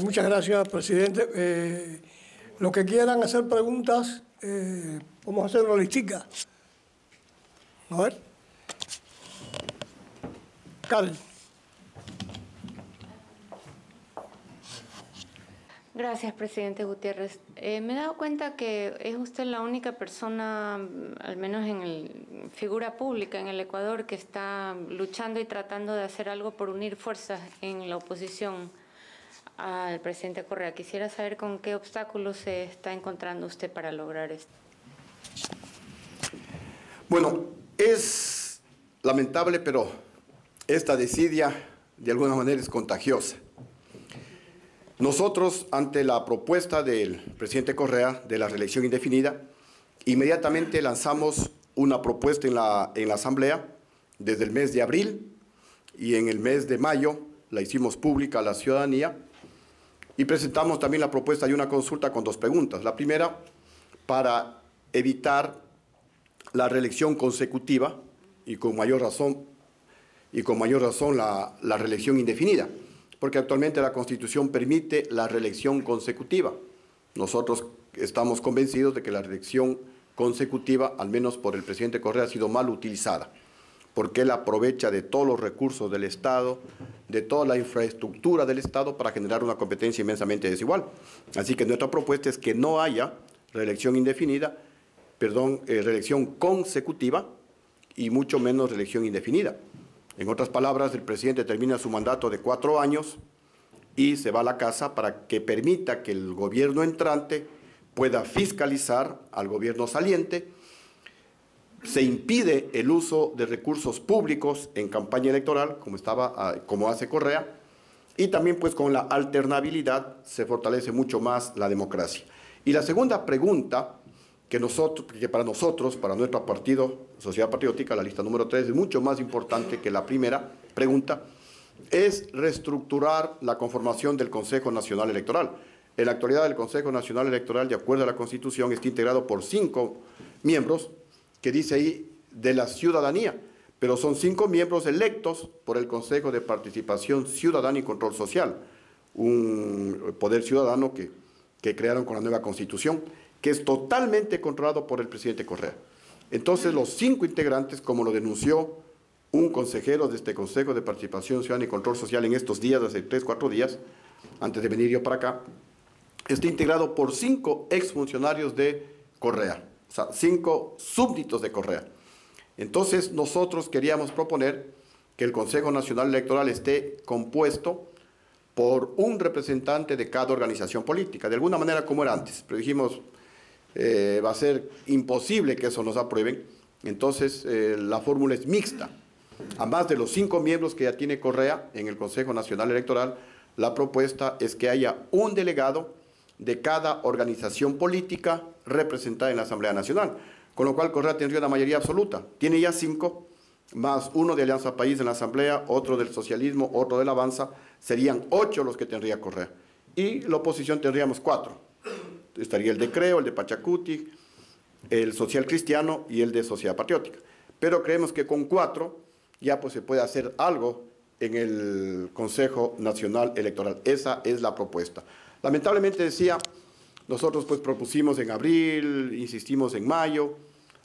Muchas gracias, presidente. Los que quieran hacer preguntas, vamos a hacerlo listica. A ver. Carl. Gracias, presidente Gutiérrez. Me he dado cuenta que es usted la única persona, al menos figura pública en el Ecuador, que está luchando y tratando de hacer algo por unir fuerzas en la oposición al presidente Correa. Quisiera saber con qué obstáculos se está encontrando usted para lograr esto. Bueno, es lamentable, pero esta desidia de alguna manera es contagiosa. Nosotros, ante la propuesta del presidente Correa de la reelección indefinida, inmediatamente lanzamos una propuesta en la Asamblea desde el mes de abril, y en el mes de mayo la hicimos pública a la ciudadanía y presentamos también la propuesta de una consulta con dos preguntas. La primera, para evitar la reelección consecutiva y con mayor razón la reelección indefinida, porque actualmente la Constitución permite la reelección consecutiva. Nosotros estamos convencidos de que la reelección consecutiva, al menos por el presidente Correa, ha sido mal utilizada, porque él aprovecha de todos los recursos del Estado, de toda la infraestructura del Estado para generar una competencia inmensamente desigual. Así que nuestra propuesta es que no haya reelección reelección consecutiva y mucho menos reelección indefinida. En otras palabras, el presidente termina su mandato de 4 años y se va a la casa para que permita que el gobierno entrante pueda fiscalizar al gobierno saliente. Se impide el uso de recursos públicos en campaña electoral, como hace Correa, y también pues con la alternabilidad se fortalece mucho más la democracia. Y la segunda pregunta que para nosotros, para nuestro partido, Sociedad Patriótica, la lista número 3, es mucho más importante que la primera pregunta, es reestructurar la conformación del Consejo Nacional Electoral. En la actualidad, el Consejo Nacional Electoral, de acuerdo a la Constitución, está integrado por 5 miembros, que dice ahí de la ciudadanía, pero son 5 miembros electos por el Consejo de Participación Ciudadana y Control Social, un poder ciudadano que crearon con la nueva Constitución, que es totalmente controlado por el presidente Correa. Entonces, los 5 integrantes, como lo denunció un consejero de este Consejo de Participación Ciudadana y Control Social en estos días, hace 3 o 4 días, antes de venir yo para acá, está integrado por 5 exfuncionarios de Correa, o sea, 5 súbditos de Correa. Entonces, nosotros queríamos proponer que el Consejo Nacional Electoral esté compuesto por un representante de cada organización política, de alguna manera como era antes, pero dijimos, va a ser imposible que eso nos aprueben, entonces la fórmula es mixta. A más de los 5 miembros que ya tiene Correa en el Consejo Nacional Electoral, la propuesta es que haya un delegado de cada organización política representada en la Asamblea Nacional, con lo cual Correa tendría una mayoría absoluta. Tiene ya 5, más uno de Alianza País en la Asamblea, otro del socialismo, otro del Avanza, serían 8 los que tendría Correa. Y la oposición tendríamos 4. Estaría el de Creo, el de Pachacuti, el Social Cristiano y el de Sociedad Patriótica. Pero creemos que con 4 ya pues se puede hacer algo en el Consejo Nacional Electoral. Esa es la propuesta. Lamentablemente, decía, nosotros pues propusimos en abril, insistimos en mayo,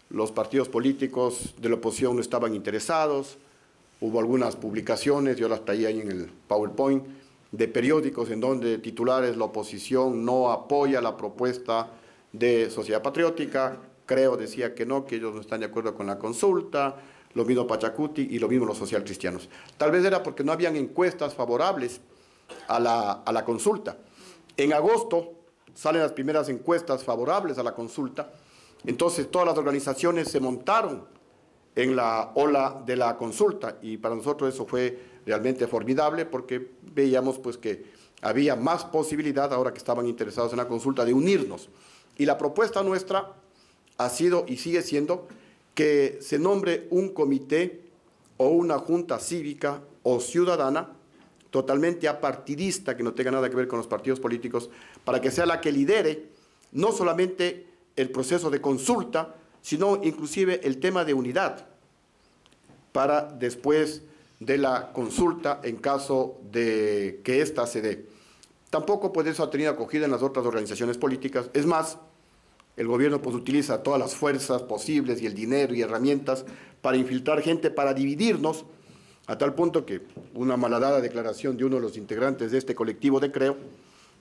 los partidos políticos de la oposición no estaban interesados, hubo algunas publicaciones, yo las traía ahí en el PowerPoint, de periódicos en donde titulares la oposición no apoya la propuesta de Sociedad Patriótica, Creo decía que no, que ellos no están de acuerdo con la consulta, lo mismo Pachacuti y lo mismo los social cristianos. Tal vez era porque no habían encuestas favorables a la consulta. En agosto salen las primeras encuestas favorables a la consulta, entonces todas las organizaciones se montaron en la ola de la consulta y para nosotros eso fue realmente formidable porque veíamos pues que había más posibilidad, ahora que estaban interesados en la consulta, de unirnos. Y la propuesta nuestra ha sido y sigue siendo que se nombre un comité o una junta cívica o ciudadana totalmente apartidista, que no tenga nada que ver con los partidos políticos, para que sea la que lidere no solamente el proceso de consulta, sino inclusive el tema de unidad, para después de la consulta, en caso de que ésta se dé. Tampoco pues eso ha tenido acogida en las otras organizaciones políticas. Es más, el gobierno pues utiliza todas las fuerzas posibles y el dinero y herramientas para infiltrar gente, para dividirnos, a tal punto que una malhadada declaración de uno de los integrantes de este colectivo de Creo,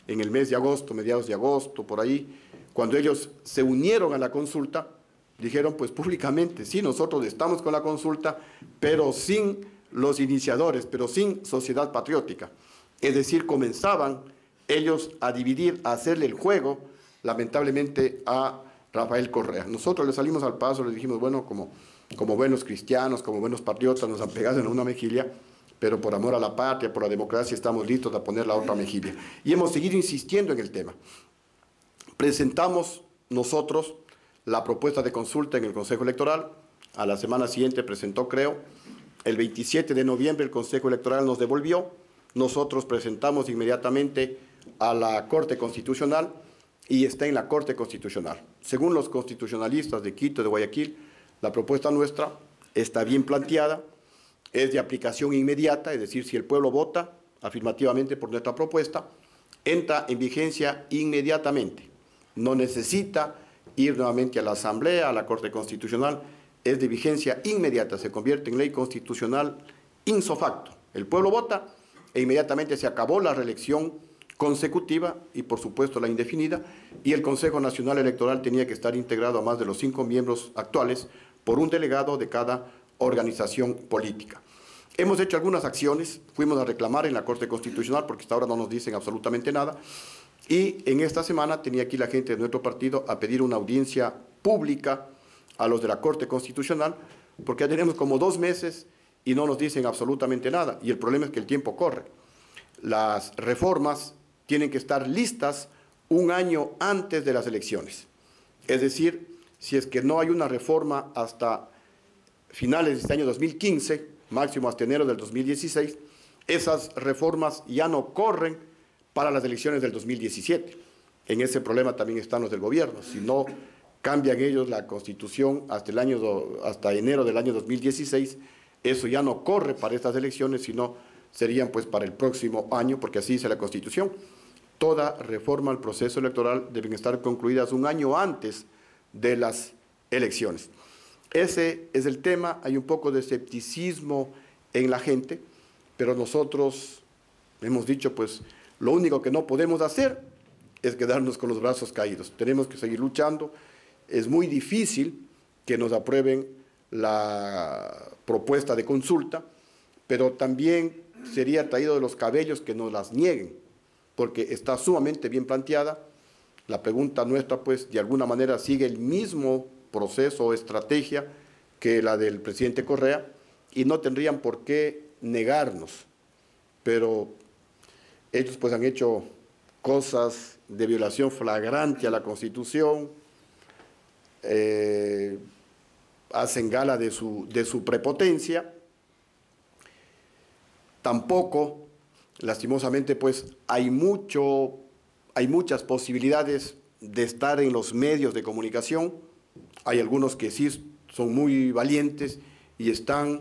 en el mes de agosto, mediados de agosto, por ahí, cuando ellos se unieron a la consulta, dijeron pues públicamente, sí, nosotros estamos con la consulta, pero sin los iniciadores, pero sin sociedad patriótica. Es decir, comenzaban ellos a dividir, a hacerle el juego, lamentablemente, a Rafael Correa. Nosotros le salimos al paso, le dijimos, bueno, como buenos cristianos, como buenos patriotas, nos han pegado en una mejilla, pero por amor a la patria, por la democracia, estamos listos a poner la otra mejilla. Y hemos seguido insistiendo en el tema. Presentamos nosotros la propuesta de consulta en el Consejo Electoral. A la semana siguiente presentó Creo. El 27 de noviembre el Consejo Electoral nos devolvió. Nosotros presentamos inmediatamente a la Corte Constitucional y está en la Corte Constitucional. Según los constitucionalistas de Quito, de Guayaquil, la propuesta nuestra está bien planteada, es de aplicación inmediata, es decir, si el pueblo vota afirmativamente por nuestra propuesta, entra en vigencia inmediatamente. No necesita ir nuevamente a la Asamblea, a la Corte Constitucional, es de vigencia inmediata, se convierte en ley constitucional ipso facto. El pueblo vota e inmediatamente se acabó la reelección consecutiva y por supuesto la indefinida, y el Consejo Nacional Electoral tenía que estar integrado a más de los 5 miembros actuales por un delegado de cada organización política. Hemos hecho algunas acciones, fuimos a reclamar en la Corte Constitucional porque hasta ahora no nos dicen absolutamente nada, y en esta semana tenía aquí la gente de nuestro partido a pedir una audiencia pública a los de la Corte Constitucional, porque ya tenemos como 2 meses y no nos dicen absolutamente nada, y el problema es que el tiempo corre. Las reformas tienen que estar listas un año antes de las elecciones. Es decir, si es que no hay una reforma hasta finales de este año 2015, máximo hasta enero del 2016, esas reformas ya no corren para las elecciones del 2017. En ese problema también están los del gobierno. Si no cambian ellos la Constitución hasta enero del año 2016, eso ya no corre para estas elecciones, sino serían pues para el próximo año, porque así dice la Constitución. Toda reforma al proceso electoral deben estar concluidas un año antes de las elecciones. Ese es el tema, hay un poco de escepticismo en la gente, pero nosotros hemos dicho, pues, lo único que no podemos hacer es quedarnos con los brazos caídos. Tenemos que seguir luchando. Es muy difícil que nos aprueben la propuesta de consulta, pero también sería traído de los cabellos que nos las nieguen, porque está sumamente bien planteada. La pregunta nuestra, pues, de alguna manera sigue el mismo proceso o estrategia que la del presidente Correa, y no tendrían por qué negarnos, pero ellos pues han hecho cosas de violación flagrante a la Constitución, hacen gala de su prepotencia. Tampoco, lastimosamente, pues hay muchas posibilidades de estar en los medios de comunicación. Hay algunos que sí son muy valientes y están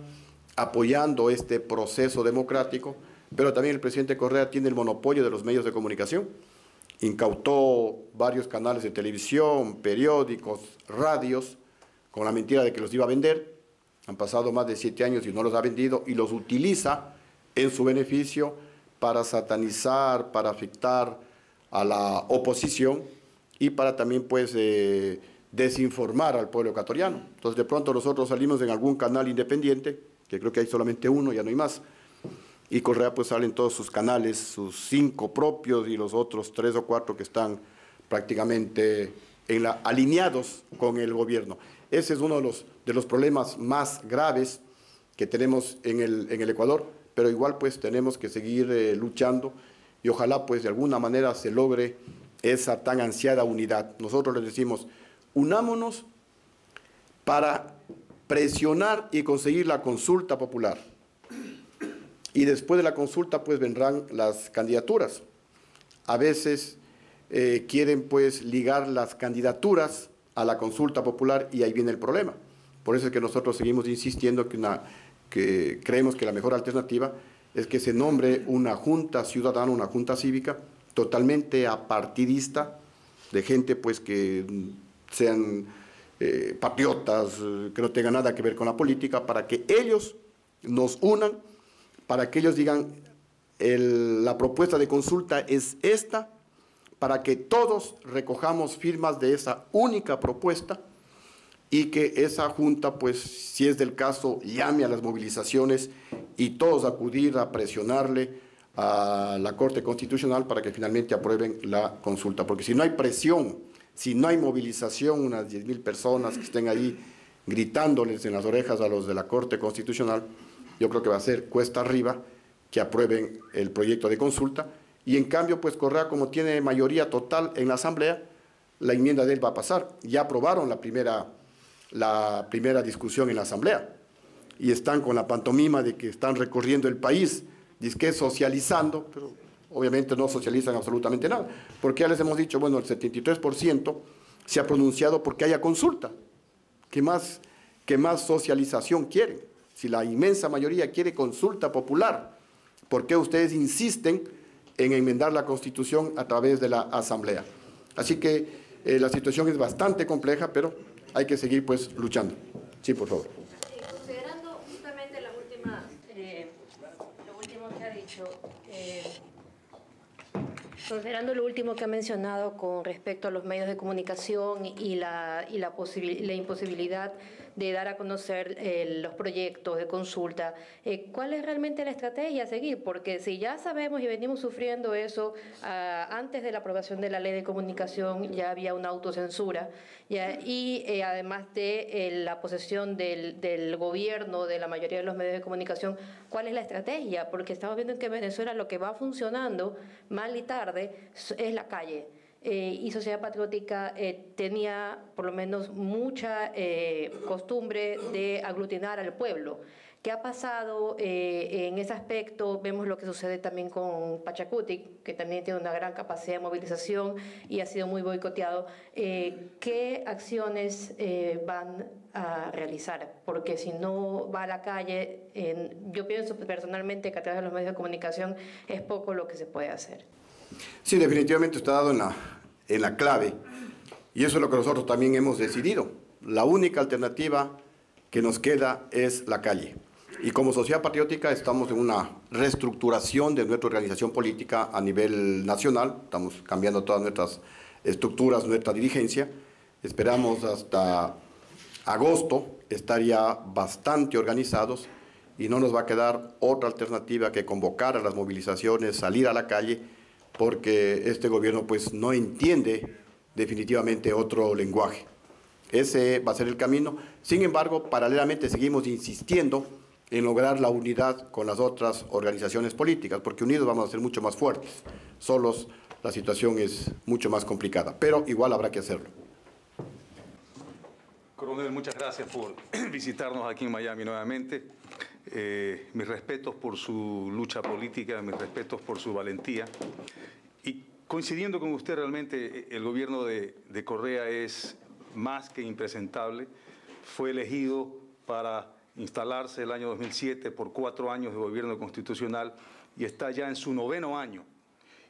apoyando este proceso democrático, pero también el presidente Correa tiene el monopolio de los medios de comunicación. Incautó varios canales de televisión, periódicos, radios, con la mentira de que los iba a vender. Han pasado más de 7 años y no los ha vendido, y los utiliza en su beneficio para satanizar, para afectar a la oposición y para también pues desinformar al pueblo ecuatoriano. Entonces de pronto nosotros salimos en algún canal independiente, que creo que hay solamente uno, ya no hay más, y Correa pues sale en todos sus canales, sus 5 propios y los otros 3 o 4 que están prácticamente alineados con el gobierno. Ese es uno de los problemas más graves que tenemos en el Ecuador, pero igual pues tenemos que seguir luchando y ojalá pues de alguna manera se logre esa tan ansiada unidad. Nosotros les decimos, unámonos para presionar y conseguir la consulta popular. Y después de la consulta pues vendrán las candidaturas. A veces quieren pues ligar las candidaturas a la consulta popular y ahí viene el problema. Por eso es que nosotros seguimos insistiendo que creemos que la mejor alternativa es que se nombre una junta ciudadana, una junta cívica, totalmente apartidista, de gente pues que sean patriotas, que no tengan nada que ver con la política, para que ellos nos unan, para que ellos digan, la propuesta de consulta es esta, para que todos recojamos firmas de esa única propuesta y que esa junta, pues, si es del caso, llame a las movilizaciones y todos acudir a presionarle a la Corte Constitucional para que finalmente aprueben la consulta. Porque si no hay presión, si no hay movilización, unas 10.000 personas que estén ahí gritándoles en las orejas a los de la Corte Constitucional, yo creo que va a ser cuesta arriba que aprueben el proyecto de consulta. Y en cambio, pues Correa, como tiene mayoría total en la Asamblea, la enmienda de él va a pasar. Ya aprobaron la primera discusión en la Asamblea y están con la pantomima de que están recorriendo el país, dizque socializando, pero obviamente no socializan absolutamente nada, porque ya les hemos dicho, bueno, el 73% se ha pronunciado porque haya consulta. ¿Qué más socialización quieren? Si la inmensa mayoría quiere consulta popular, ¿por qué ustedes insisten en enmendar la Constitución a través de la Asamblea? Así que la situación es bastante compleja, pero hay que seguir pues luchando. Sí, por favor. Considerando justamente lo último que ha dicho, considerando lo último que ha mencionado con respecto a los medios de comunicación y la imposibilidad de dar a conocer los proyectos de consulta, ¿cuál es realmente la estrategia a seguir? Porque si ya sabemos y venimos sufriendo eso, antes de la aprobación de la ley de comunicación ya había una autocensura, y además de la posesión del gobierno, de la mayoría de los medios de comunicación, ¿cuál es la estrategia? Porque estamos viendo que en Venezuela lo que va funcionando mal y tarde es la calle. Y Sociedad Patriótica tenía por lo menos mucha costumbre de aglutinar al pueblo. ¿Qué ha pasado en ese aspecto? Vemos lo que sucede también con Pachacuti, que también tiene una gran capacidad de movilización y ha sido muy boicoteado. ¿Qué acciones van a realizar? Porque si no va a la calle, yo pienso personalmente que a través de los medios de comunicación es poco lo que se puede hacer. Sí, definitivamente está dado en la clave, y eso es lo que nosotros también hemos decidido. La única alternativa que nos queda es la calle. Y como Sociedad Patriótica estamos en una reestructuración de nuestra organización política a nivel nacional, estamos cambiando todas nuestras estructuras, nuestra dirigencia. Esperamos hasta agosto estar ya bastante organizados y no nos va a quedar otra alternativa que convocar a las movilizaciones, salir a la calle, porque este gobierno pues no entiende definitivamente otro lenguaje. Ese va a ser el camino. Sin embargo, paralelamente seguimos insistiendo en lograr la unidad con las otras organizaciones políticas, porque unidos vamos a ser mucho más fuertes. Solos la situación es mucho más complicada, pero igual habrá que hacerlo. Coronel, muchas gracias por visitarnos aquí en Miami nuevamente. Mis respetos por su lucha política, mis respetos por su valentía. Y coincidiendo con usted, realmente el gobierno de Correa es más que impresentable. Fue elegido para instalarse el año 2007 por 4 años de gobierno constitucional y está ya en su 9º año.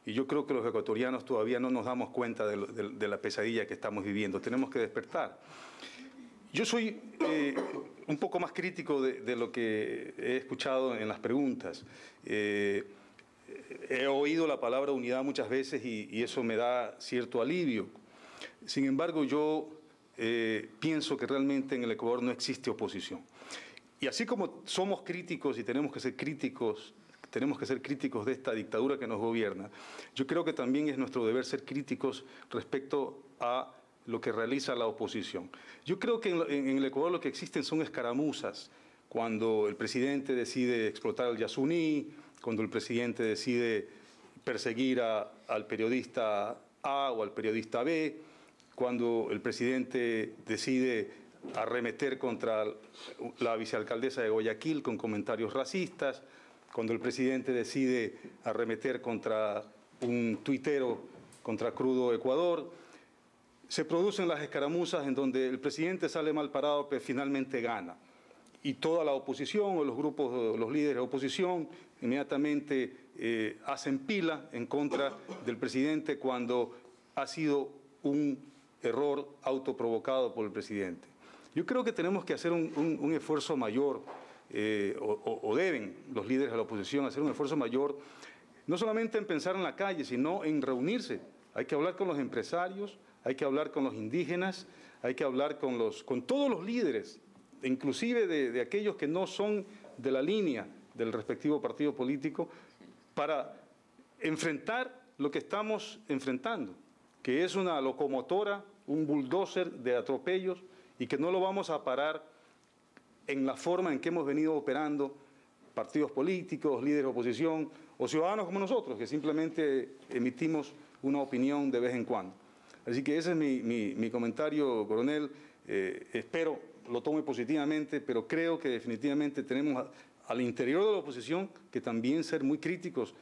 Y yo creo que los ecuatorianos todavía no nos damos cuenta de la pesadilla que estamos viviendo. Tenemos que despertar. Yo soy un poco más crítico de lo que he escuchado en las preguntas. He oído la palabra unidad muchas veces y eso me da cierto alivio. Sin embargo, yo pienso que realmente en el Ecuador no existe oposición. Y así como somos críticos y tenemos que ser críticos de esta dictadura que nos gobierna, yo creo que también es nuestro deber ser críticos respecto a lo que realiza la oposición. Yo creo que en el Ecuador lo que existen son escaramuzas, cuando el presidente decide explotar el Yasuní, cuando el presidente decide perseguir al periodista A o al periodista B, cuando el presidente decide arremeter contra la vicealcaldesa de Guayaquil con comentarios racistas, cuando el presidente decide arremeter contra un tuitero, contra Crudo Ecuador. Se producen las escaramuzas en donde el presidente sale mal parado, pero finalmente gana. Y toda la oposición o los grupos, los líderes de oposición, inmediatamente hacen pila en contra del presidente cuando ha sido un error autoprovocado por el presidente. Yo creo que tenemos que hacer un esfuerzo mayor, o deben los líderes de la oposición hacer un esfuerzo mayor, no solamente en pensar en la calle, sino en reunirse. Hay que hablar con los empresarios, hay que hablar con los indígenas, hay que hablar con todos los líderes, inclusive de aquellos que no son de la línea del respectivo partido político, para enfrentar lo que estamos enfrentando, que es una locomotora, un bulldozer de atropellos, y que no lo vamos a parar en la forma en que hemos venido operando partidos políticos, líderes de oposición o ciudadanos como nosotros, que simplemente emitimos una opinión de vez en cuando. Así que ese es mi comentario, coronel. Espero lo tome positivamente, pero creo que definitivamente tenemos al interior de la oposición que también ser muy críticos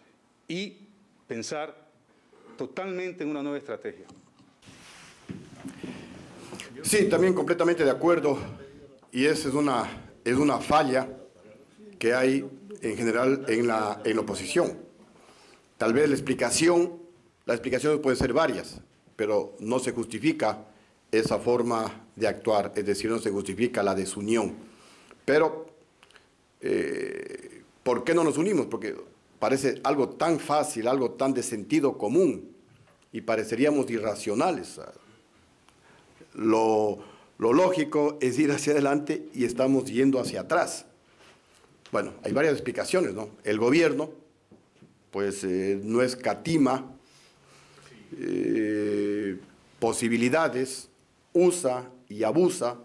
y pensar totalmente en una nueva estrategia. Sí, también completamente de acuerdo, y esa es una falla que hay en general en la oposición. Tal vez la explicación puede ser varias, pero no se justifica esa forma de actuar, es decir, no se justifica la desunión. Pero, ¿por qué no nos unimos? Porque parece algo tan fácil, algo tan de sentido común, y pareceríamos irracionales. Lo lógico es ir hacia adelante y estamos yendo hacia atrás. Bueno, hay varias explicaciones, ¿no? El gobierno, pues, no escatima posibilidades, usa y abusa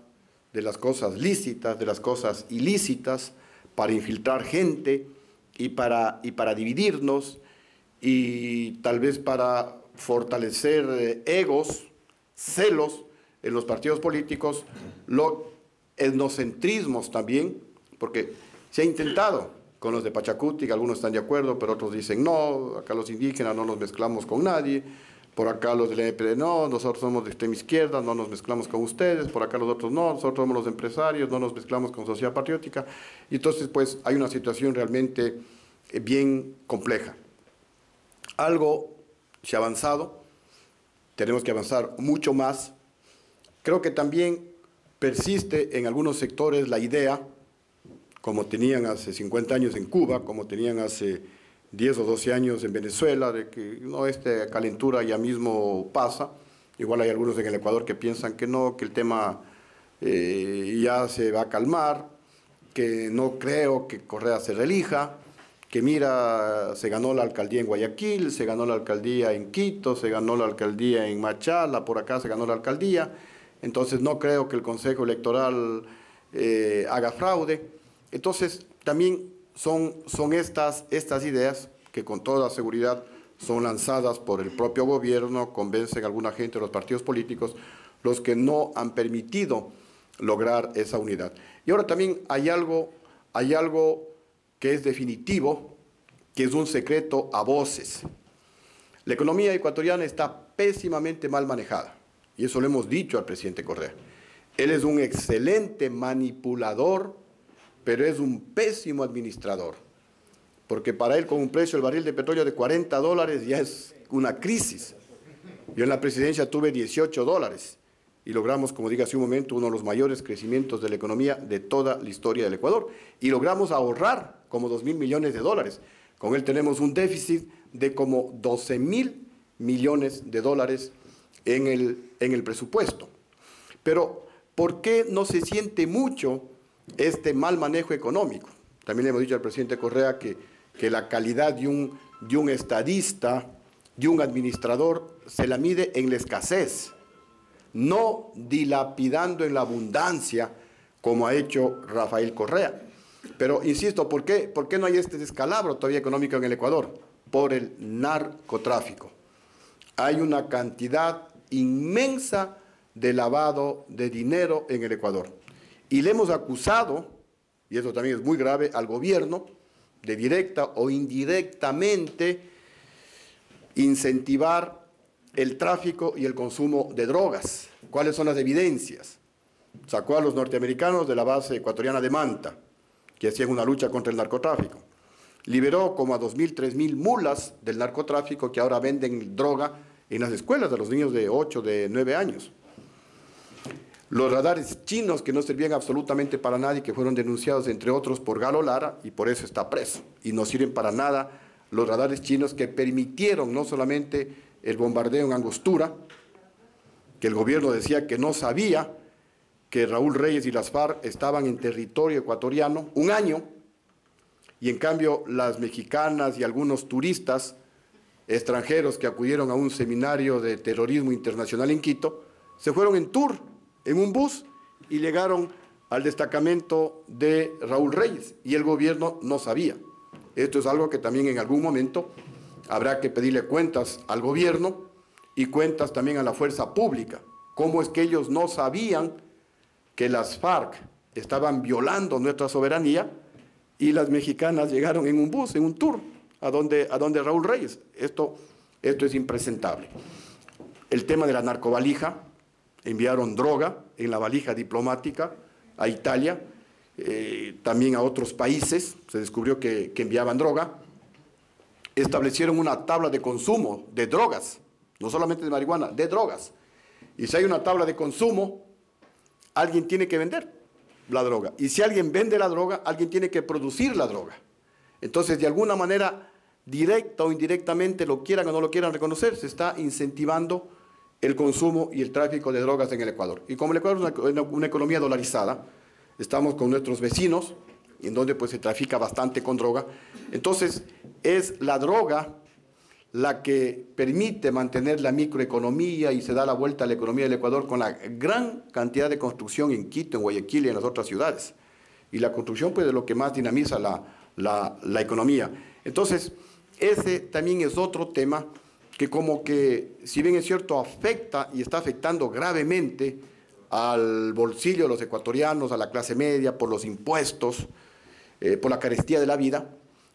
de las cosas lícitas, de las cosas ilícitas, para infiltrar gente y para dividirnos, y tal vez para fortalecer egos, celos en los partidos políticos, etnocentrismos también, porque se ha intentado con los de Pachacuti, que algunos están de acuerdo, pero otros dicen no, acá los indígenas no nos mezclamos con nadie, por acá los del EPD no, nosotros somos de extrema izquierda, no nos mezclamos con ustedes, por acá los otros no, nosotros somos los empresarios, no nos mezclamos con sociedad patriótica. Y entonces, pues, hay una situación realmente bien compleja. Algo se ha avanzado, tenemos que avanzar mucho más. Creo que también persiste en algunos sectores la idea, como tenían hace 50 años en Cuba, como tenían hace 10 o 12 años en Venezuela, de que no, esta calentura ya mismo pasa. Igual hay algunos en el Ecuador que piensan que no, que el tema ya se va a calmar, que no creo que Correa se reelija, que mira, se ganó la alcaldía en Guayaquil, se ganó la alcaldía en Quito, se ganó la alcaldía en Machala, por acá se ganó la alcaldía, entonces no creo que el Consejo Electoral haga fraude. Entonces también son estas ideas que con toda seguridad son lanzadas por el propio gobierno, convencen a alguna gente de los partidos políticos, los que no han permitido lograr esa unidad. Y ahora también hay algo que es definitivo, que es un secreto a voces. La economía ecuatoriana está pésimamente mal manejada, y eso lo hemos dicho al presidente Correa. Él es un excelente manipulador, pero es un pésimo administrador, porque para él con un precio del barril de petróleo de $40 ya es una crisis. Yo en la presidencia tuve $18 y logramos, como dije hace un momento, uno de los mayores crecimientos de la economía de toda la historia del Ecuador, y logramos ahorrar como $2.000 millones. Con él tenemos un déficit de como $12.000 millones en el presupuesto. Pero, ¿por qué no se siente mucho este mal manejo económico? También le hemos dicho al presidente Correa que la calidad de un estadista, de un administrador, se la mide en la escasez, no dilapidando en la abundancia, como ha hecho Rafael Correa. Pero, insisto, ¿por qué no hay este descalabro todavía económico en el Ecuador? Por el narcotráfico. Hay una cantidad inmensa de lavado de dinero en el Ecuador. Y le hemos acusado, y eso también es muy grave, al gobierno, de directa o indirectamente incentivar el tráfico y el consumo de drogas. ¿Cuáles son las evidencias? Sacó a los norteamericanos de la base ecuatoriana de Manta, que hacían una lucha contra el narcotráfico. liberó como a 2.000, 3.000 mulas del narcotráfico que ahora venden droga en las escuelas de los niños de 8, de 9 años. Los radares chinos que no servían absolutamente para nada y que fueron denunciados, entre otros, por Galo Lara, y por eso está preso. Y no sirven para nada los radares chinos que permitieron no solamente el bombardeo en Angostura, que el gobierno decía que no sabía que Raúl Reyes y las FARC estaban en territorio ecuatoriano un año, y en cambio las mexicanas y algunos turistas extranjeros que acudieron a un seminario de terrorismo internacional en Quito, se fueron en tour, en un bus, y llegaron al destacamento de Raúl Reyes, y el gobierno no sabía. Esto es algo que también en algún momento habrá que pedirle cuentas al gobierno y cuentas también a la fuerza pública. ¿Cómo es que ellos no sabían que las FARC estaban violando nuestra soberanía y las mexicanas llegaron en un bus, en un tour, a donde Raúl Reyes? Esto es impresentable. El tema de la narcovalija, enviaron droga en la valija diplomática a Italia, también a otros países, se descubrió que enviaban droga. Establecieron una tabla de consumo de drogas, no solamente de marihuana, de drogas. Y si hay una tabla de consumo, alguien tiene que vender la droga. Y si alguien vende la droga, alguien tiene que producir la droga. Entonces, de alguna manera, directa o indirectamente, lo quieran o no lo quieran reconocer, se está incentivando el consumo y el tráfico de drogas en el Ecuador. Y como el Ecuador es una economía dolarizada, estamos con nuestros vecinos, en donde pues se trafica bastante con droga. Entonces, es la droga la que permite mantener la microeconomía y se da la vuelta a la economía del Ecuador con la gran cantidad de construcción en Quito, en Guayaquil y en las otras ciudades. Y la construcción pues es lo que más dinamiza la economía. Entonces, ese también es otro tema que como que, si bien es cierto, afecta y está afectando gravemente al bolsillo de los ecuatorianos, a la clase media, por los impuestos, por la carestía de la vida,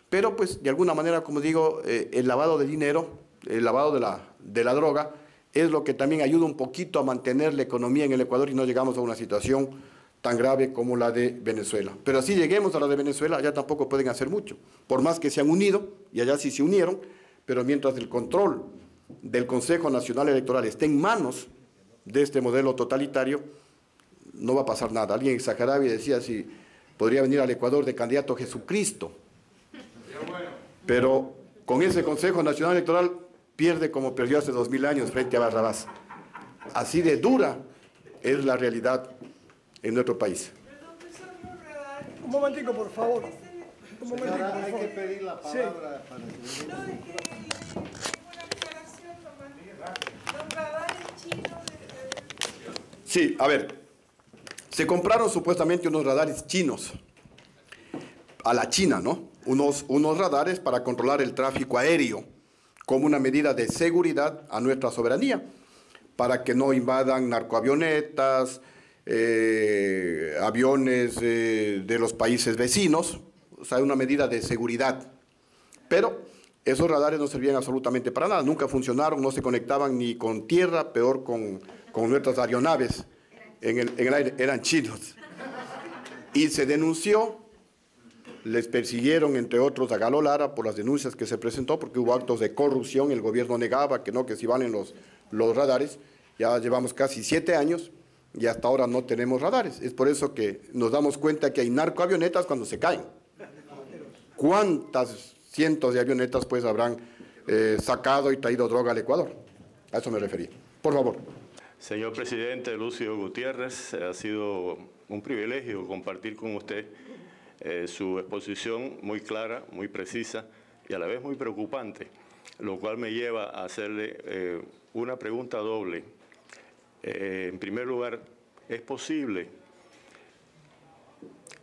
pero pues de alguna manera, como digo, el lavado de dinero, el lavado de la droga, es lo que también ayuda un poquito a mantener la economía en el Ecuador y no llegamos a una situación tan grave como la de Venezuela. Pero así lleguemos a la de Venezuela, allá tampoco pueden hacer mucho, por más que se han unido, y allá sí se unieron, pero mientras el control del Consejo Nacional Electoral esté en manos de este modelo totalitario, no va a pasar nada. Alguien exageraba y decía si podría venir al Ecuador de candidato a Jesucristo. Pero con ese Consejo Nacional Electoral pierde como perdió hace 2000 años frente a Barrabás. Así de dura es la realidad en nuestro país. Un momentico, por favor. Un momentico, por favor. Hay que pedir la palabra para Sí, a ver, se compraron supuestamente unos radares chinos a la China, ¿no? Unos radares para controlar el tráfico aéreo como una medida de seguridad a nuestra soberanía, para que no invadan narcoavionetas, aviones de los países vecinos, o sea, una medida de seguridad. Pero esos radares no servían absolutamente para nada, nunca funcionaron, no se conectaban ni con tierra, peor con nuestras aeronaves en el aire, eran chinos. Y se denunció, les persiguieron entre otros a Galo Lara por las denuncias que se presentó, porque hubo actos de corrupción, el gobierno negaba que no, que sí valen los radares. Ya llevamos casi 7 años y hasta ahora no tenemos radares. Es por eso que nos damos cuenta que hay narcoavionetas cuando se caen. ¿Cuántas cientos de avionetas pues habrán sacado y traído droga al Ecuador? A eso me refería. Por favor. Señor presidente Lucio Gutiérrez, ha sido un privilegio compartir con usted su exposición muy clara, muy precisa y a la vez muy preocupante, lo cual me lleva a hacerle una pregunta doble. En primer lugar, ¿es posible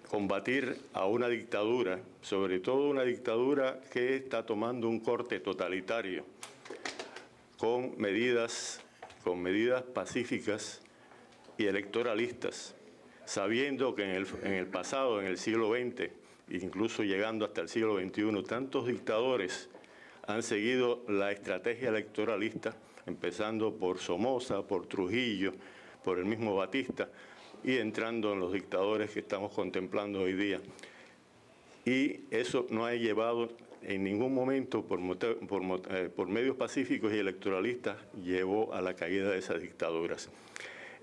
combatir a una dictadura, sobre todo una dictadura que está tomando un corte totalitario, con medidas pacíficas y electoralistas, sabiendo que en el pasado, en el siglo XX, incluso llegando hasta el siglo XXI, tantos dictadores han seguido la estrategia electoralista, empezando por Somoza, por Trujillo, por el mismo Batista, y entrando en los dictadores que estamos contemplando hoy día. y eso no ha llevado en ningún momento, por medios pacíficos y electoralistas, llevó a la caída de esas dictaduras.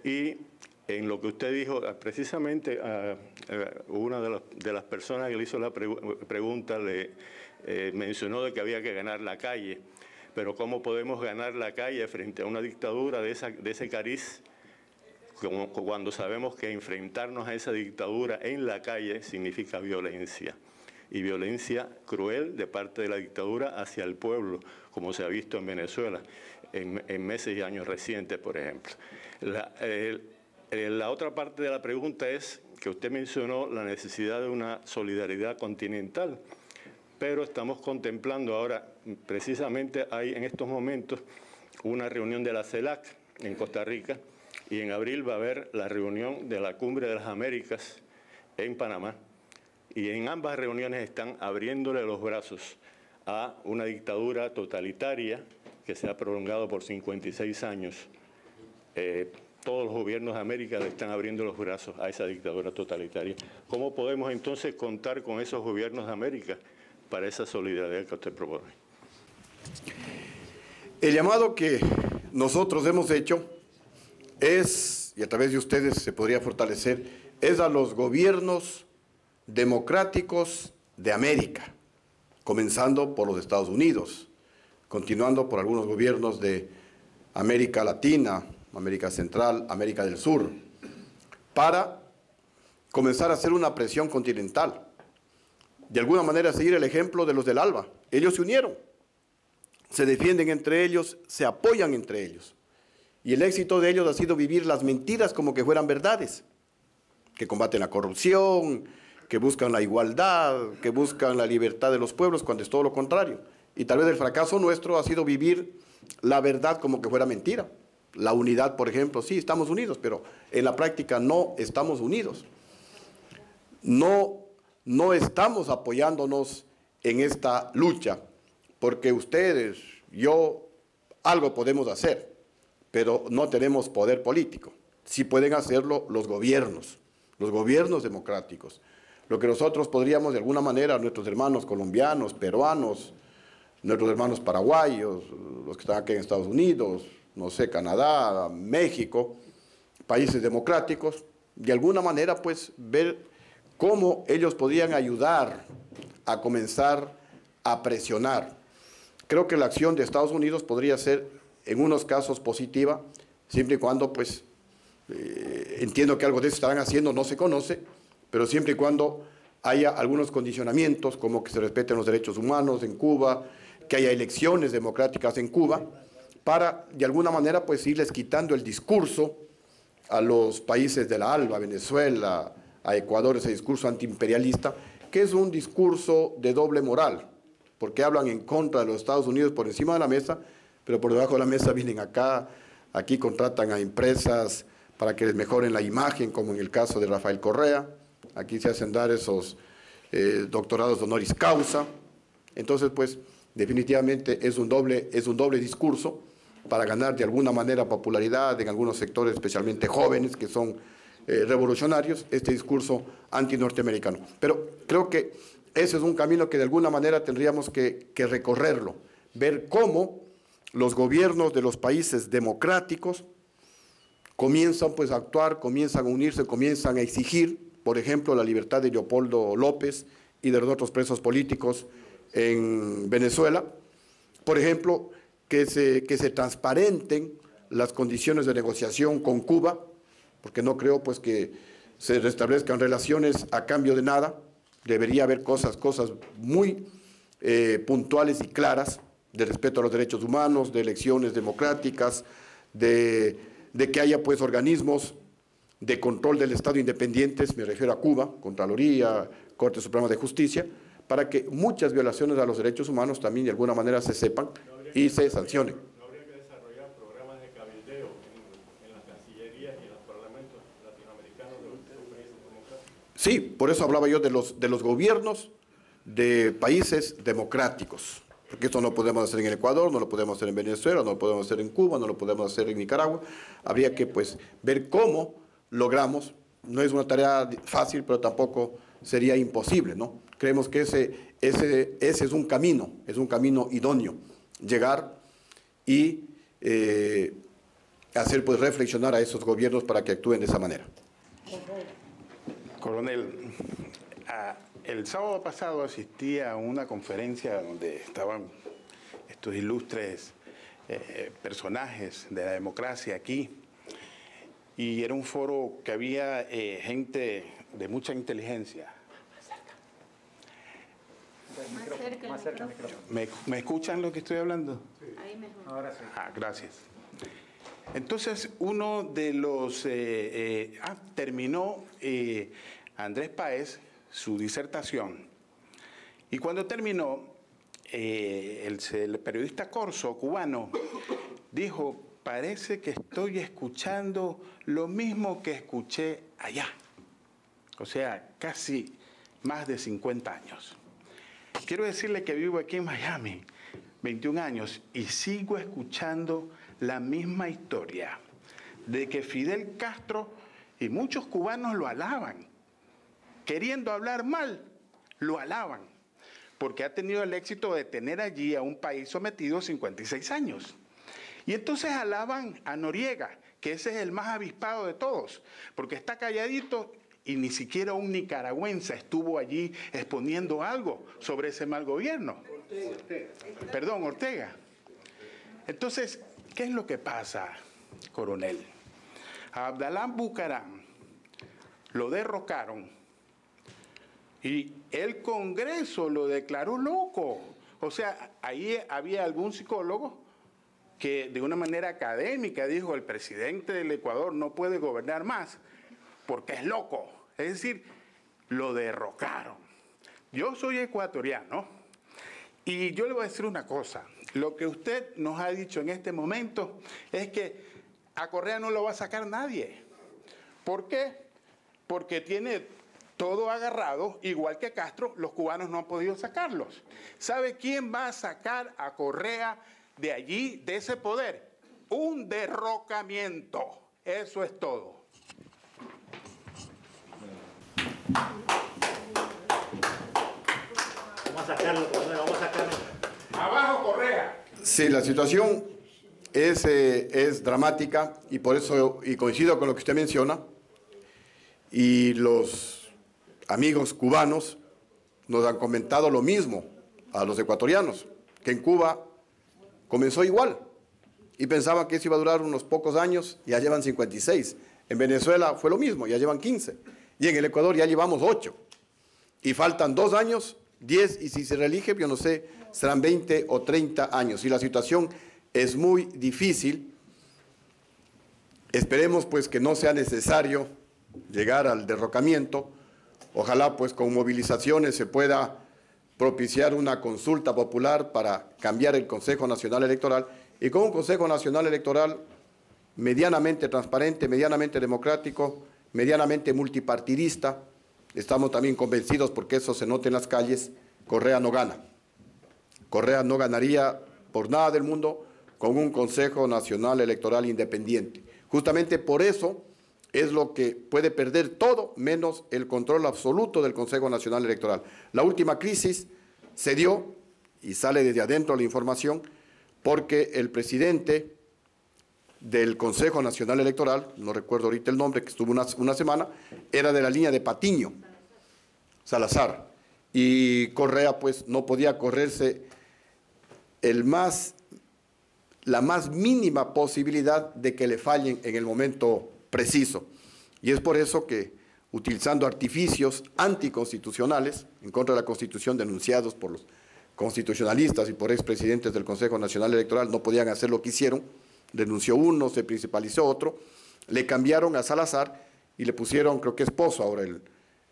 Y en lo que usted dijo, precisamente una de las personas que le hizo la pregunta le mencionó de que había que ganar la calle. Pero ¿cómo podemos ganar la calle frente a una dictadura de ese cariz, cuando sabemos que enfrentarnos a esa dictadura en la calle significa violencia? Y violencia cruel de parte de la dictadura hacia el pueblo, como se ha visto en Venezuela en meses y años recientes, por ejemplo. La otra parte de la pregunta es que usted mencionó la necesidad de una solidaridad continental, pero estamos contemplando ahora, precisamente hay en estos momentos una reunión de la CELAC en Costa Rica, y en abril va a haber la reunión de la Cumbre de las Américas en Panamá, y en ambas reuniones están abriéndole los brazos a una dictadura totalitaria que se ha prolongado por 56 años. Todos los gobiernos de América le están abriendo los brazos a esa dictadura totalitaria. ¿Cómo podemos entonces contar con esos gobiernos de América para esa solidaridad que usted propone? El llamado que nosotros hemos hecho es, y a través de ustedes se podría fortalecer, es a los gobiernos democráticos de América, comenzando por los Estados Unidos, continuando por algunos gobiernos de América Latina, América Central, América del Sur, para comenzar a hacer una presión continental. De alguna manera seguir el ejemplo de los del ALBA. Ellos se unieron, se defienden entre ellos, se apoyan entre ellos. Y el éxito de ellos ha sido vivir las mentiras como que fueran verdades, que combaten la corrupción, que buscan la igualdad, que buscan la libertad de los pueblos, cuando es todo lo contrario. Y tal vez el fracaso nuestro ha sido vivir la verdad como que fuera mentira. La unidad, por ejemplo, sí, estamos unidos, pero en la práctica no estamos unidos. No estamos apoyándonos en esta lucha, porque ustedes, yo, algo podemos hacer, pero no tenemos poder político. Sí pueden hacerlo los gobiernos democráticos. Lo que nosotros podríamos de alguna manera, nuestros hermanos colombianos, peruanos, nuestros hermanos paraguayos, los que están aquí en Estados Unidos, no sé, Canadá, México, países democráticos, de alguna manera pues ver cómo ellos podrían ayudar a comenzar a presionar. Creo que la acción de Estados Unidos podría ser en unos casos positiva, siempre y cuando pues entiendo que algo de eso estarán haciendo, no se conoce, pero siempre y cuando haya algunos condicionamientos, como que se respeten los derechos humanos en Cuba, que haya elecciones democráticas en Cuba, para de alguna manera pues irles quitando el discurso a los países de la ALBA, a Venezuela, a Ecuador, ese discurso antiimperialista, que es un discurso de doble moral, porque hablan en contra de los Estados Unidos por encima de la mesa, pero por debajo de la mesa vienen acá, aquí contratan a empresas para que les mejoren la imagen, como en el caso de Rafael Correa. Aquí se hacen dar esos doctorados de honoris causa. Entonces, pues, definitivamente es un doble discurso para ganar de alguna manera popularidad en algunos sectores, especialmente jóvenes, que son revolucionarios, este discurso anti-norteamericano. Pero creo que ese es un camino que de alguna manera tendríamos que recorrerlo, ver cómo los gobiernos de los países democráticos comienzan pues a actuar, comienzan a unirse, comienzan a exigir, por ejemplo, la libertad de Leopoldo López y de los otros presos políticos en Venezuela. Por ejemplo, que se transparenten las condiciones de negociación con Cuba, porque no creo pues que se restablezcan relaciones a cambio de nada. Debería haber cosas muy puntuales y claras de respeto a los derechos humanos, de elecciones democráticas, de que haya pues organismos de control del Estado independientes, me refiero a Cuba, Contraloría, Corte Suprema de Justicia, para que muchas violaciones a los derechos humanos también de alguna manera se sepan y se sancionen. ¿No habría que desarrollar programas de cabildeo en las cancillerías y en los parlamentos latinoamericanos de los países democráticos? Sí, por eso hablaba yo de los gobiernos de países democráticos, porque esto no lo podemos hacer en el Ecuador, no lo podemos hacer en Venezuela, no lo podemos hacer en Cuba, no lo podemos hacer en Nicaragua. Habría que pues ver cómo logramos, no es una tarea fácil, pero tampoco sería imposible, ¿no? Creemos que ese es un camino idóneo, llegar y hacer pues reflexionar a esos gobiernos para que actúen de esa manera. Coronel, el sábado pasado asistí a una conferencia donde estaban estos ilustres personajes de la democracia aquí, y era un foro que había gente de mucha inteligencia. ¿Me escuchan lo que estoy hablando? Sí. Ahí mejor. Ahora sí. Gracias. Entonces, uno de los... terminó Andrés Páez su disertación, y cuando terminó, el periodista Corso, cubano, dijo: parece que estoy escuchando lo mismo que escuché allá. O sea, casi más de 50 años. Quiero decirle que vivo aquí en Miami 21 años y sigo escuchando la misma historia de que Fidel Castro y muchos cubanos lo alaban. Queriendo hablar mal, lo alaban, porque ha tenido el éxito de tener allí a un país sometido 56 años. Y entonces alaban a Noriega, que ese es el más avispado de todos, porque está calladito y ni siquiera un nicaragüense estuvo allí exponiendo algo sobre ese mal gobierno. Ortega. Entonces, ¿qué es lo que pasa, coronel? A Abdalá Bucaram lo derrocaron y el Congreso lo declaró loco. O sea, ahí había algún psicólogo que de una manera académica dijo: el presidente del Ecuador no puede gobernar más porque es loco. Es decir, lo derrocaron. Yo soy ecuatoriano y yo le voy a decir una cosa. Lo que usted nos ha dicho en este momento es que a Correa no lo va a sacar nadie. ¿Por qué? Porque tiene todo agarrado, igual que Castro. Los cubanos no han podido sacarlos. ¿Sabe quién va a sacar a Correa de allí, de ese poder? Un derrocamiento. Eso es todo. Vamos a sacarlo, vamos a sacarlo. ¡Abajo, Correa! Sí, la situación es dramática, y por eso, y coincido con lo que usted menciona, y los amigos cubanos nos han comentado lo mismo a los ecuatorianos, que en Cuba comenzó igual y pensaban que eso iba a durar unos pocos años, ya llevan 56. En Venezuela fue lo mismo, ya llevan 15. Y en el Ecuador ya llevamos 8. Y faltan 2 años, 10, y si se reelige, yo no sé, serán 20 o 30 años. Y la situación es muy difícil. Esperemos pues que no sea necesario llegar al derrocamiento. Ojalá pues con movilizaciones se pueda propiciar una consulta popular para cambiar el Consejo Nacional Electoral, y con un Consejo Nacional Electoral medianamente transparente, medianamente democrático, medianamente multipartidista. Estamos también convencidos, porque eso se nota en las calles, Correa no gana. Correa no ganaría por nada del mundo con un Consejo Nacional Electoral independiente. Justamente por eso es lo que puede perder todo, menos el control absoluto del Consejo Nacional Electoral. La última crisis se dio, y sale desde adentro la información, porque el presidente del Consejo Nacional Electoral, no recuerdo ahorita el nombre, que estuvo una semana, era de la línea de Patiño, Salazar, y Correa pues no podía correrse la más mínima posibilidad de que le fallen en el momento preciso. Y es por eso que, utilizando artificios anticonstitucionales en contra de la Constitución denunciados por los constitucionalistas y por expresidentes del Consejo Nacional Electoral, no podían hacer lo que hicieron. Denunció uno, se principalizó otro, le cambiaron a Salazar y le pusieron, creo que esposo ahora,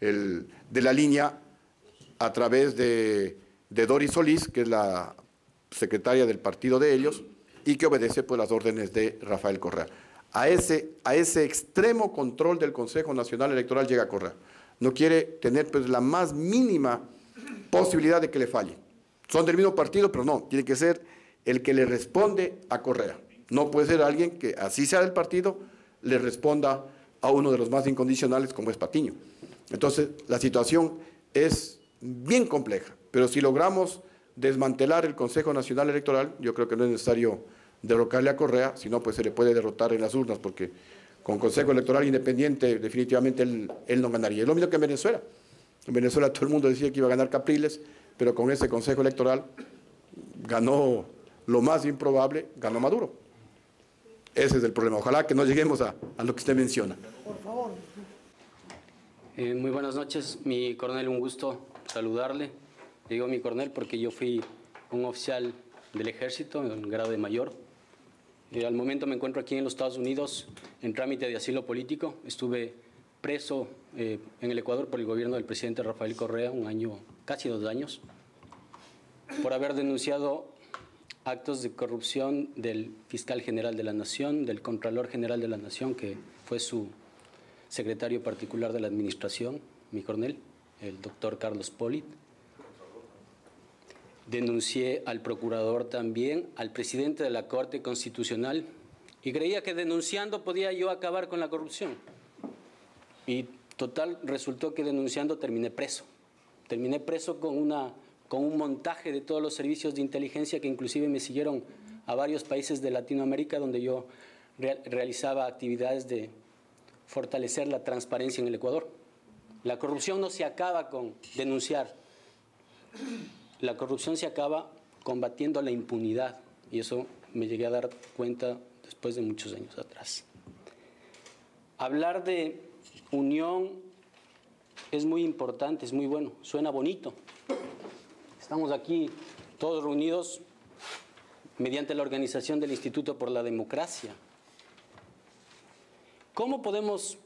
de la línea, a través de Doris Solís, que es la secretaria del partido de ellos, y que obedece pues las órdenes de Rafael Correa. A ese extremo control del Consejo Nacional Electoral llega Correa. No quiere tener pues la más mínima posibilidad de que le falle. Son del mismo partido, pero no, tiene que ser el que le responde a Correa. No puede ser alguien que, así sea del partido, le responda a uno de los más incondicionales, como es Patiño. Entonces, la situación es bien compleja, pero si logramos desmantelar el Consejo Nacional Electoral, yo creo que no es necesario derrocarle a Correa, sino pues se le puede derrotar en las urnas, porque con Consejo Electoral independiente definitivamente él no ganaría. Es lo mismo que en Venezuela. En Venezuela todo el mundo decía que iba a ganar Capriles, pero con ese Consejo Electoral ganó lo más improbable, ganó Maduro. Ese es el problema. Ojalá que no lleguemos a lo que usted menciona. Por favor. Muy buenas noches, mi coronel, un gusto saludarle. Digo mi coronel porque yo fui un oficial del ejército en grado de mayor. Al momento me encuentro aquí en los Estados Unidos en trámite de asilo político. Estuve preso en el Ecuador por el gobierno del presidente Rafael Correa un año, casi 2 años, por haber denunciado actos de corrupción del fiscal general de la Nación, del Contralor General de la Nación, que fue su secretario particular de la administración, mi coronel, el doctor Carlos Polit. Denuncié al procurador también, al presidente de la Corte Constitucional, y creía que denunciando podía yo acabar con la corrupción. Y total, resultó que denunciando terminé preso. Terminé preso con un montaje de todos los servicios de inteligencia que inclusive me siguieron a varios países de Latinoamérica donde yo realizaba actividades de fortalecer la transparencia en el Ecuador. La corrupción no se acaba con denunciar. La corrupción se acaba combatiendo la impunidad, y eso me llegué a dar cuenta después de muchos años atrás. Hablar de unión es muy importante, es muy bueno, suena bonito. Estamos aquí todos reunidos mediante la organización del Instituto por la Democracia. ¿Cómo podemos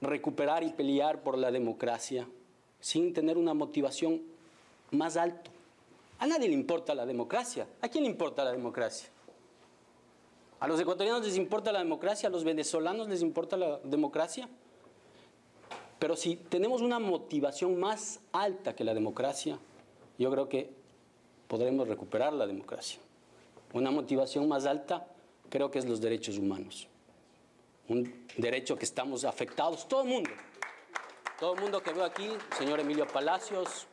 recuperar y pelear por la democracia sin tener una motivación más alta? A nadie le importa la democracia. ¿A quién le importa la democracia? ¿A los ecuatorianos les importa la democracia? ¿A los venezolanos les importa la democracia? Pero si tenemos una motivación más alta que la democracia, yo creo que podremos recuperar la democracia. Una motivación más alta creo que es los derechos humanos. Un derecho que estamos afectados, todo el mundo que veo aquí, señor Emilio Palacios,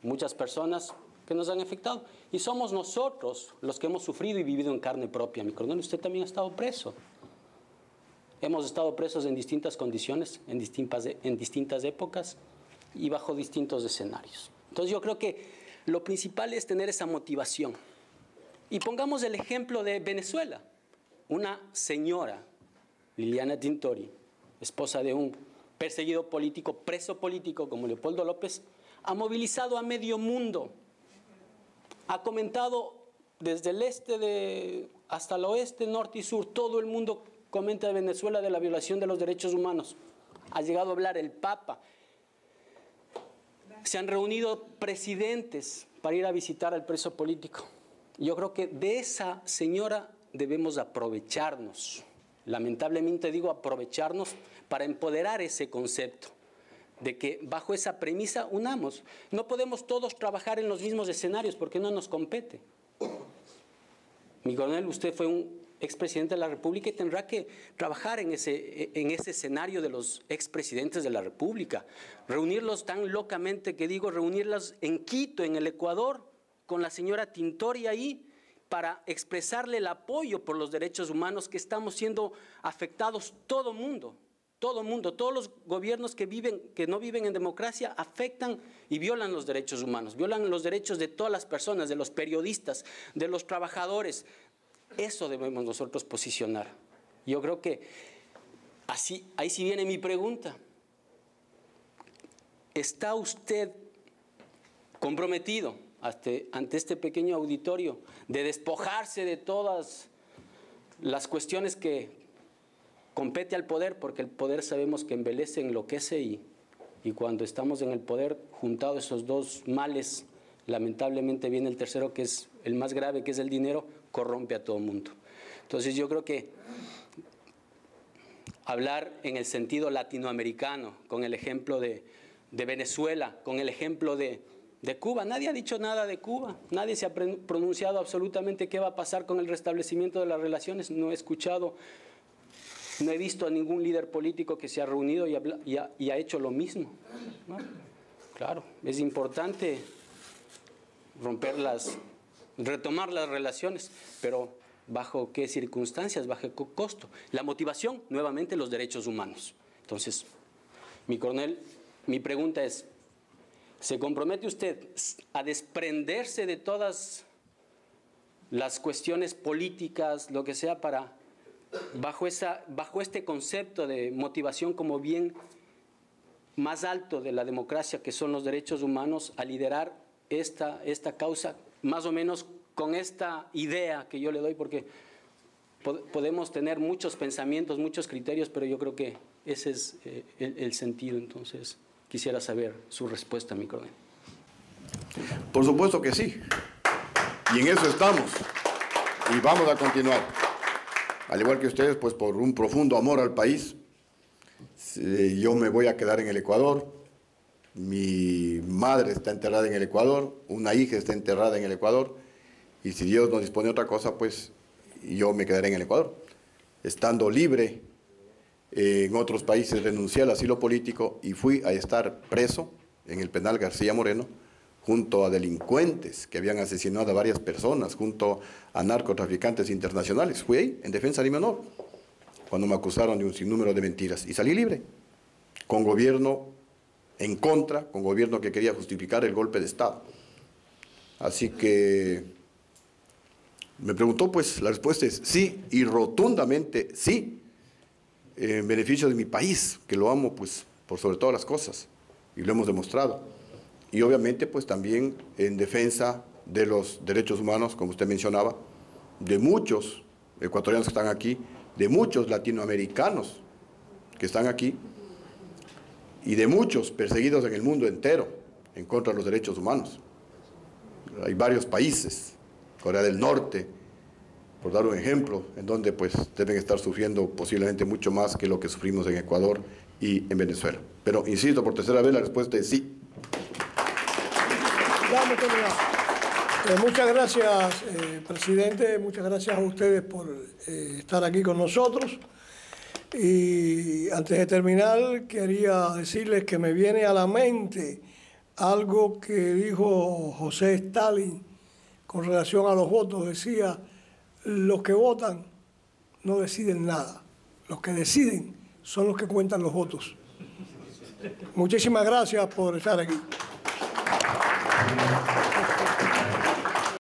muchas personas que nos han afectado. Y somos nosotros los que hemos sufrido y vivido en carne propia. Mi coronel, usted también ha estado preso. Hemos estado presos en distintas condiciones, en distintas épocas y bajo distintos escenarios. Entonces yo creo que lo principal es tener esa motivación. Y pongamos el ejemplo de Venezuela. Una señora, Liliana Tintori, esposa de un perseguido político, preso político como Leopoldo López, ha movilizado a medio mundo. Ha comentado desde el este hasta el oeste, norte y sur, todo el mundo comenta de Venezuela, de la violación de los derechos humanos. Ha llegado a hablar el Papa. Se han reunido presidentes para ir a visitar al preso político. Yo creo que de esa señora debemos aprovecharnos. Lamentablemente digo aprovecharnos para empoderar ese concepto de que bajo esa premisa unamos. No podemos todos trabajar en los mismos escenarios porque no nos compete. Mi coronel, usted fue un expresidente de la República y tendrá que trabajar en ese escenario de los expresidentes de la República. Reunirlos tan locamente que digo, reunirlos en Quito, en el Ecuador, con la señora Tintori ahí, para expresarle el apoyo por los derechos humanos que estamos siendo afectados todo mundo. Todos los gobiernos que no viven en democracia afectan y violan los derechos humanos, violan los derechos de todas las personas, de los periodistas, de los trabajadores. Eso debemos nosotros posicionar. Yo creo que ahí sí viene mi pregunta. ¿Está usted comprometido ante este pequeño auditorio de despojarse de todas las cuestiones que compete al poder? Porque el poder sabemos que embelece, enloquece y cuando estamos en el poder, juntados esos dos males, lamentablemente viene el tercero, que es el más grave, que es el dinero, corrompe a todo el mundo. Entonces yo creo que hablar en el sentido latinoamericano, con el ejemplo de Venezuela, con el ejemplo de Cuba. Nadie ha dicho nada de Cuba, nadie se ha pronunciado absolutamente qué va a pasar con el restablecimiento de las relaciones. No he escuchado, no he visto a ningún líder político que se ha reunido y ha hecho lo mismo, ¿no? Claro, es importante retomar las relaciones, pero ¿bajo qué circunstancias? ¿Bajo qué costo? La motivación, nuevamente, los derechos humanos. Entonces, mi coronel, mi pregunta es, ¿se compromete usted a desprenderse de todas las cuestiones políticas, lo que sea, para, bajo este concepto de motivación como bien más alto de la democracia, que son los derechos humanos, a liderar esta causa, más o menos con esta idea que yo le doy? Porque podemos tener muchos pensamientos, muchos criterios, pero yo creo que ese es el sentido. Entonces, quisiera saber su respuesta, mi coronel. Por supuesto que sí. Y en eso estamos. Y vamos a continuar. Al igual que ustedes, pues por un profundo amor al país, yo me voy a quedar en el Ecuador. Mi madre está enterrada en el Ecuador, una hija está enterrada en el Ecuador, y si Dios nos dispone otra cosa, pues yo me quedaré en el Ecuador. Estando libre en otros países, renuncié al asilo político y fui a estar preso en el penal García Moreno, junto a delincuentes que habían asesinado a varias personas, junto a narcotraficantes internacionales. Fui ahí en defensa de mi honor, cuando me acusaron de un sinnúmero de mentiras, y salí libre, con gobierno en contra, con gobierno que quería justificar el golpe de Estado. Así que me preguntó, pues la respuesta es sí, y rotundamente sí, en beneficio de mi país, que lo amo pues por sobre todas las cosas, y lo hemos demostrado. Y obviamente pues también en defensa de los derechos humanos, como usted mencionaba, de muchos ecuatorianos que están aquí, de muchos latinoamericanos que están aquí, y de muchos perseguidos en el mundo entero en contra de los derechos humanos. Hay varios países, Corea del Norte, por dar un ejemplo, en donde pues deben estar sufriendo posiblemente mucho más que lo que sufrimos en Ecuador y en Venezuela. Pero insisto, por tercera vez la respuesta es sí. Muchas gracias, presidente. Muchas gracias a ustedes por estar aquí con nosotros. Y antes de terminar, quería decirles que me viene a la mente algo que dijo José Stalin con relación a los votos. Decía, los que votan no deciden nada. Los que deciden son los que cuentan los votos. Muchísimas gracias por estar aquí.